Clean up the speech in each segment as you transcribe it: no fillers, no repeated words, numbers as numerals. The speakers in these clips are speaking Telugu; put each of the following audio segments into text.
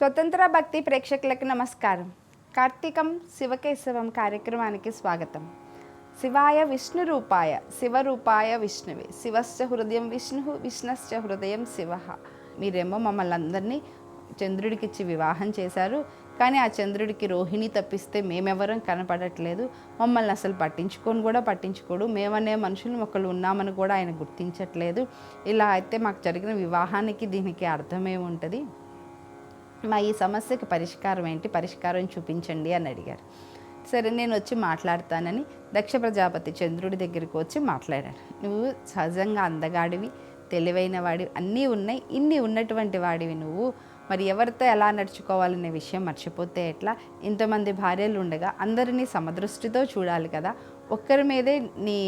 స్వతంత్ర భక్తి ప్రేక్షకులకు నమస్కారం. కార్తీకం శివకేశవం కార్యక్రమానికి స్వాగతం. శివాయ విష్ణు రూపాయ శివరూపాయ విష్ణువే శివశ్చ హృదయం విష్ణు విష్ణశ్చ హృదయం శివ. మీరేమో మమ్మల్ని అందరినీ చంద్రుడికిచ్చి వివాహం చేశారు, కానీ ఆ చంద్రుడికి రోహిణి తప్పిస్తే మేమెవరం కనపడట్లేదు, మమ్మల్ని అసలు పట్టించుకోడు, మేమనే మనుషులు ఒకళ్ళు ఉన్నామని కూడా ఆయన గుర్తించట్లేదు. ఇలా అయితే మాకు జరిగిన వివాహానికి దీనికి అర్థమేముంటుంది, మా ఈ సమస్యకి పరిష్కారం ఏంటి, పరిష్కారం చూపించండి అని అడిగారు. సరే నేను వచ్చి మాట్లాడతానని దక్ష ప్రజాపతి చంద్రుడి దగ్గరికి వచ్చి మాట్లాడాడు. నువ్వు సహజంగా అందగాడివి, తెలివైన వాడివి, అన్నీ ఉన్నాయి, ఇన్ని ఉన్నటువంటి వాడివి నువ్వు మరి ఎవరితో ఎలా నడుచుకోవాలనే విషయం మర్చిపోతే ఎట్లా? ఇంతమంది భార్యలు ఉండగా అందరినీ సమదృష్టితో చూడాలి కదా, ఒక్కరి మీదే నీ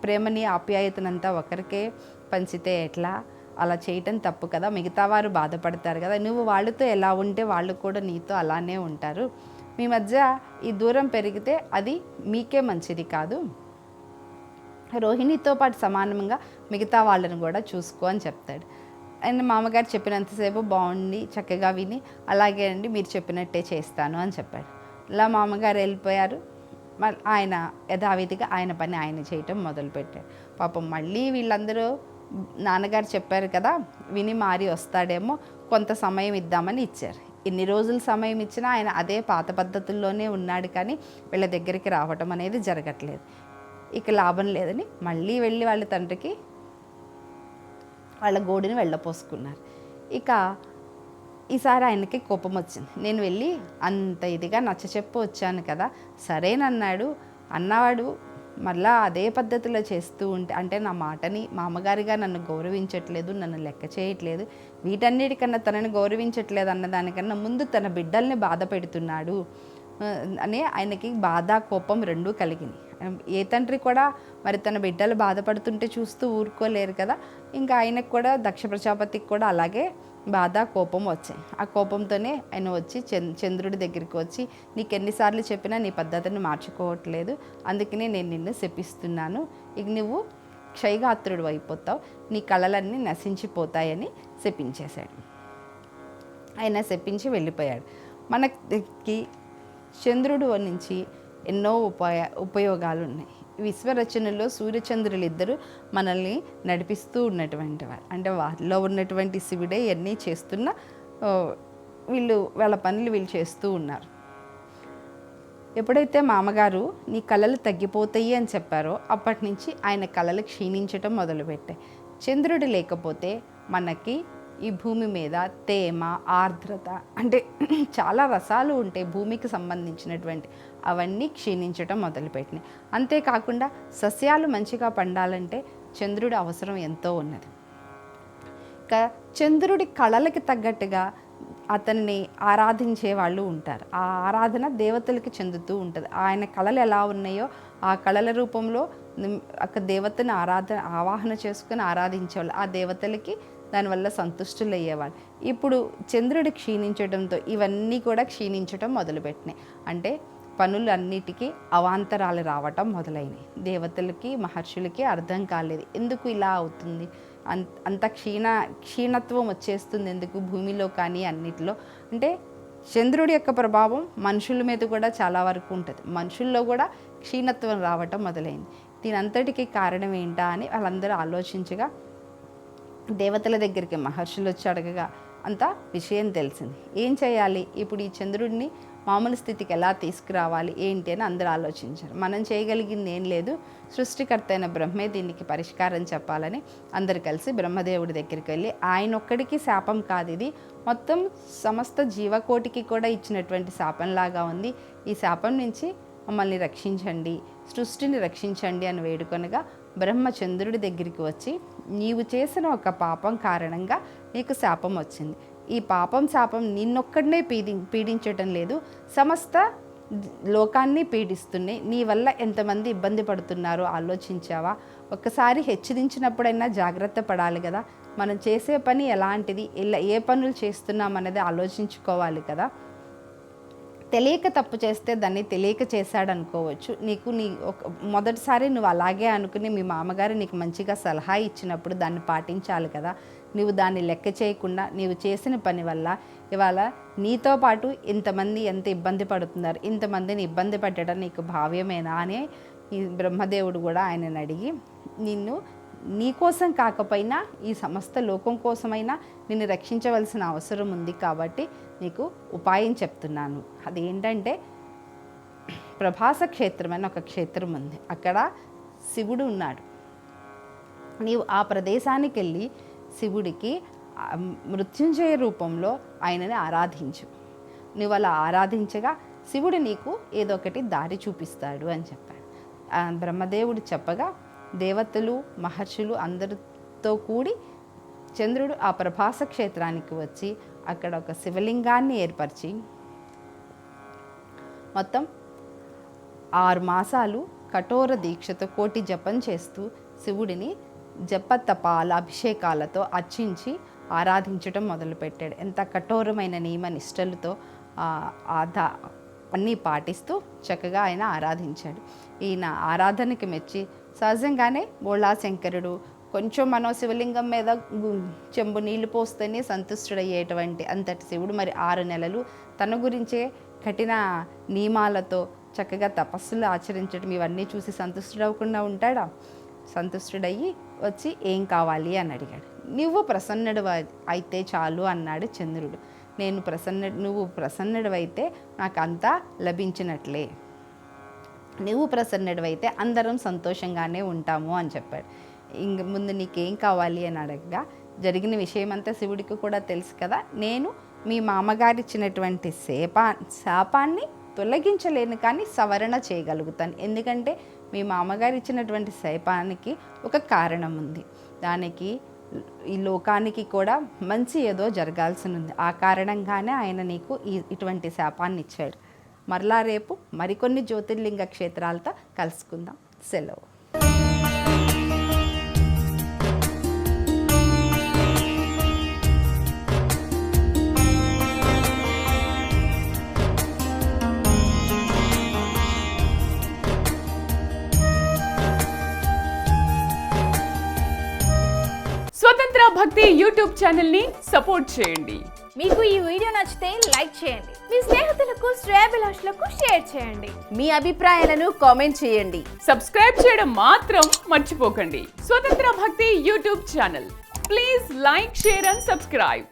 ప్రేమని ఆప్యాయతనంతా ఒకరికే పంచితే ఎట్లా? అలా చేయటం తప్పు కదా, మిగతా వారు బాధపడతారు కదా, నువ్వు వాళ్ళతో ఎలా ఉంటే వాళ్ళు కూడా నీతో అలానే ఉంటారు, మీ మధ్య ఈ దూరం పెరిగితే అది మీకే మంచిది కాదు, రోహిణితో పాటు సమానంగా మిగతా వాళ్ళని కూడా చూసుకో అని చెప్తాడు. ఆయన మామగారు చెప్పినంతసేపు బాగుండి చక్కగా విని అలాగే అండి మీరు చెప్పినట్టే చేస్తాను అని చెప్పాడు. ఇలా మామగారు వెళ్ళిపోయారు. ఆయన యథావిధిగా ఆయన పని ఆయన చేయటం మొదలుపెట్టాడు. పాపం మళ్ళీ వీళ్ళందరూ నాన్నగారు చెప్పారు కదా, విని మారి వస్తాడేమో, కొంత సమయం ఇద్దామని ఇచ్చారు. ఇన్ని రోజులు సమయం ఇచ్చినా ఆయన అదే పాత పద్ధతుల్లోనే ఉన్నాడు, కానీ వీళ్ళ దగ్గరికి రావటం అనేది జరగట్లేదు. ఇక లాభం లేదని మళ్ళీ వెళ్ళి వాళ్ళ తండ్రికి వాళ్ళ గోడుని వెళ్ళపోసుకున్నారు. ఇక ఈసారి ఆయనకి కోపం వచ్చింది. నేను వెళ్ళి అంత ఇదిగా నచ్చచెప్పు వచ్చాను కదా, సరేనన్నాడు, అన్నవాడు మళ్ళా అదే పద్ధతిలో చేస్తూ ఉంటే, అంటే నా మాటని మామగారిగా నన్ను గౌరవించట్లేదు, నన్ను లెక్క చేయట్లేదు, వీటన్నిటికన్నా తనని గౌరవించట్లేదు అన్నదానికన్నా ముందు తన బిడ్డల్ని బాధ పెడుతున్నాడు అని ఆయనకి బాధ కోపం రెండూ కలిగినాయి. ఏ తండ్రి కూడా మరి తన బిడ్డలు బాధపడుతుంటే చూస్తూ ఊరుకోలేరు కదా, ఇంకా ఆయనకు కూడా దక్ష ప్రజాపతికి కూడా అలాగే బాధ కోపం వచ్చాయి. ఆ కోపంతోనే ఆయన వచ్చి చంద్రుడి దగ్గరికి వచ్చి, నీకు ఎన్నిసార్లు చెప్పినా నీ పద్ధతిని మార్చుకోవట్లేదు, అందుకనే నేను నిన్ను శపిస్తున్నాను, ఇక నువ్వు క్షయగాత్రుడు అయిపోతావు, నీ కళలన్నీ నశించిపోతాయని శపించేశాడు. ఆయన శపించి వెళ్ళిపోయాడు. మనకి చంద్రుడు నుంచి ఎన్నో ఉపయోగాలు ఉన్నాయి. విశ్వరచనలో సూర్యచంద్రులు ఇద్దరు మనల్ని నడిపిస్తూ ఉన్నటువంటి వారు, అంటే వారిలో ఉన్నటువంటి శివుడే ఇవన్నీ చేస్తున్న వాళ్ళ పనులు వీళ్ళు చేస్తూ ఉన్నారు. ఎప్పుడైతే మామగారు నీ కళలు తగ్గిపోతాయి అని చెప్పారో అప్పటి నుంచి ఆయన కళలు క్షీణించటం మొదలుపెట్టాయి. చంద్రుడు లేకపోతే మనకి ఈ భూమి మీద తేమ, ఆర్ద్రత, అంటే చాలా రసాలు ఉంటాయి భూమికి సంబంధించినటువంటి, అవన్నీ క్షీణించటం మొదలుపెట్టినాయి. అంతేకాకుండా సస్యాలు మంచిగా పండాలంటే చంద్రుడి అవసరం ఎంతో ఉన్నది. ఇక చంద్రుడి కళలకి తగ్గట్టుగా అతన్ని ఆరాధించే వాళ్ళు ఉంటారు. ఆ ఆరాధన దేవతలకి చెందుతూ ఉంటుంది. ఆయన కళలు ఎలా ఉన్నాయో ఆ కళల రూపంలో ఒక దేవతను ఆవాహన చేసుకుని ఆరాధించేవాళ్ళు, ఆ దేవతలకి దానివల్ల సంతుష్టులు అయ్యేవాళ్ళు. ఇప్పుడు చంద్రుడు క్షీణించడంతో ఇవన్నీ కూడా క్షీణించడం మొదలుపెట్టినాయి. అంటే పనులన్నిటికీ అవాంతరాలు రావటం మొదలైనవి. దేవతలకి మహర్షులకి అర్థం కాలేదు, ఎందుకు ఇలా అవుతుంది, అంత క్షీణత్వం వచ్చేస్తుంది ఎందుకు భూమిలో కానీ అన్నిటిలో. అంటే చంద్రుడి యొక్క ప్రభావం మనుషుల మీద కూడా చాలా వరకు ఉంటుంది, మనుషుల్లో కూడా క్షీణత్వం రావటం మొదలైంది. దీని అంతటికీ కారణం ఏంటా అని వాళ్ళందరూ ఆలోచించగా దేవతల దగ్గరికి మహర్షులు వచ్చి అడగగా అంత విషయం తెలిసింది. ఏం చేయాలి, ఇప్పుడు ఈ చంద్రుడిని మామూలు స్థితికి ఎలా తీసుకురావాలి ఏంటి అని అందరూ ఆలోచించారు. మనం చేయగలిగింది ఏం లేదు, సృష్టికర్త అయిన బ్రహ్మే దీనికి పరిష్కారం చెప్పాలని అందరు కలిసి బ్రహ్మదేవుడి దగ్గరికి వెళ్ళి, ఆయన ఒక్కడికి శాపం కాదు ఇది, మొత్తం సమస్త జీవకోటికి కూడా ఇచ్చినటువంటి శాపంలాగా ఉంది, ఈ శాపం నుంచి మమ్మల్ని రక్షించండి, సృష్టిని రక్షించండి అని వేడుకొనగా బ్రహ్మ చంద్రుడి దగ్గరికి వచ్చి, నీవు చేసిన ఒక పాపం కారణంగా నీకు శాపం వచ్చింది, ఈ పాపం శాపం నిన్నొక్కడనే పీడించటం లేదు, సమస్త లోకాన్ని పీడిస్తున్నాయి, నీ వల్ల ఎంతమంది ఇబ్బంది పడుతున్నారో ఆలోచించావా, ఒక్కసారి హెచ్చరించినప్పుడైనా జాగ్రత్త పడాలి కదా, మనం చేసే పని ఎలాంటిది, ఏ పనులు చేస్తున్నాం అనేది ఆలోచించుకోవాలి కదా, తెలియక తప్పు చేస్తే దాన్ని తెలియక చేశాడు అనుకోవచ్చు. మొదటిసారి నువ్వు అలాగే అనుకుని మీ మామగారు నీకు మంచిగా సలహా ఇచ్చినప్పుడు దాన్ని పాటించాలి కదా, నువ్వు దాన్ని లెక్క చేయకుండా నీవు చేసిన పని వల్ల ఇవాళ నీతో పాటు ఇంతమంది ఎంత ఇబ్బంది పడుతున్నారు, ఇంతమందిని ఇబ్బంది పెట్టడం నీకు భావ్యమేనా అని ఈ బ్రహ్మదేవుడు కూడా ఆయనను అడిగి, నిన్ను నీ కోసం కాకపోయినా ఈ సమస్త లోకం కోసమైనా నిన్ను రక్షించవలసిన అవసరం ఉంది కాబట్టి నీకు ఉపాయం చెప్తున్నాను. అదేంటంటే ప్రభాస క్షేత్రం అని ఒక క్షేత్రం ఉంది, అక్కడ శివుడు ఉన్నాడు. నీవు ఆ ప్రదేశానికి వెళ్ళి శివుడికి మృత్యుంజయ రూపంలో ఆయనని ఆరాధించు. నువ్వు అలా ఆరాధించగా శివుడు నీకు ఏదో ఒకటి దారి చూపిస్తాడు అని చెప్పాడు. బ్రహ్మదేవుడు చెప్పగా దేవతలు మహర్షులు అందరితో కూడి చంద్రుడు ఆ ప్రభాస క్షేత్రానికి వచ్చి అక్కడ ఒక శివలింగాన్ని ఏర్పరిచి మొత్తం 6 మాసాలు కఠోర దీక్షతో కోటి జపం చేస్తూ శివుడిని జపతపాల అభిషేకాలతో అర్చించి ఆరాధించడం మొదలుపెట్టాడు. ఎంత కఠోరమైన నియమ నిష్టలతో అన్నీ పాటిస్తూ చక్కగా ఆయన ఆరాధించాడు. ఈయన ఆరాధనకి మెచ్చి సహజంగానే బోళాశంకరుడు కొంచెం మనో శివలింగం మీద చెంబు నీళ్లు పోస్తేనే సంతుష్టుడయ్యేటువంటి అంతటి శివుడు మరి 6 నెలలు తన గురించే కఠిన నియమాలతో చక్కగా తపస్సులు ఆచరించడం ఇవన్నీ చూసి సంతుష్టుడవకుండా ఉంటాడా? సంతుష్టుడయ్యి వచ్చి ఏం కావాలి అని అడిగాడు. నువ్వు ప్రసన్నుడు అయితే చాలు అన్నాడు చంద్రుడు. నువ్వు ప్రసన్నుడు అయితే నాకు అంతా లభించినట్లే, నువ్వు ప్రసన్నుడు అయితే అందరం సంతోషంగానే ఉంటాము అని చెప్పాడు. ఇంక ముందు నీకేం కావాలి అని అడగగా జరిగిన విషయం అంతా శివుడికి కూడా తెలుసు కదా, నేను మీ మామగారు ఇచ్చినటువంటి శాపాన్ని తొలగించలేను కానీ సవరణ చేయగలుగుతాను. ఎందుకంటే మీ మామగారు ఇచ్చినటువంటి శాపానికి ఒక కారణం ఉంది, దానికి ఈ లోకానికి కూడా మంచి ఏదో జరగాల్సి ఉంది. ఆ కారణంగానే ఆయన నీకు ఇటువంటి శాపాన్ని ఇచ్చాడు. మరలా రేపు మరికొన్ని జ్యోతిర్లింగ క్షేత్రాలతో కలుసుకుందాం. సెలవు. స్వతంత్ర భక్తి యూట్యూబ్ ఛానల్ ని సపోర్ట్ చేయండి. మీకు ఈ వీడియో నచ్చితే లైక్ చేయండి, మీ స్నేహితులకు శ్రేయోభిలాషులకు షేర్ చేయండి, మీ అభిప్రాయాలను కామెంట్ చేయండి. సబ్స్క్రైబ్ చేయడం మాత్రం మర్చిపోకండి. స్వతంత్ర భక్తి YouTube channel. Please like, share and subscribe.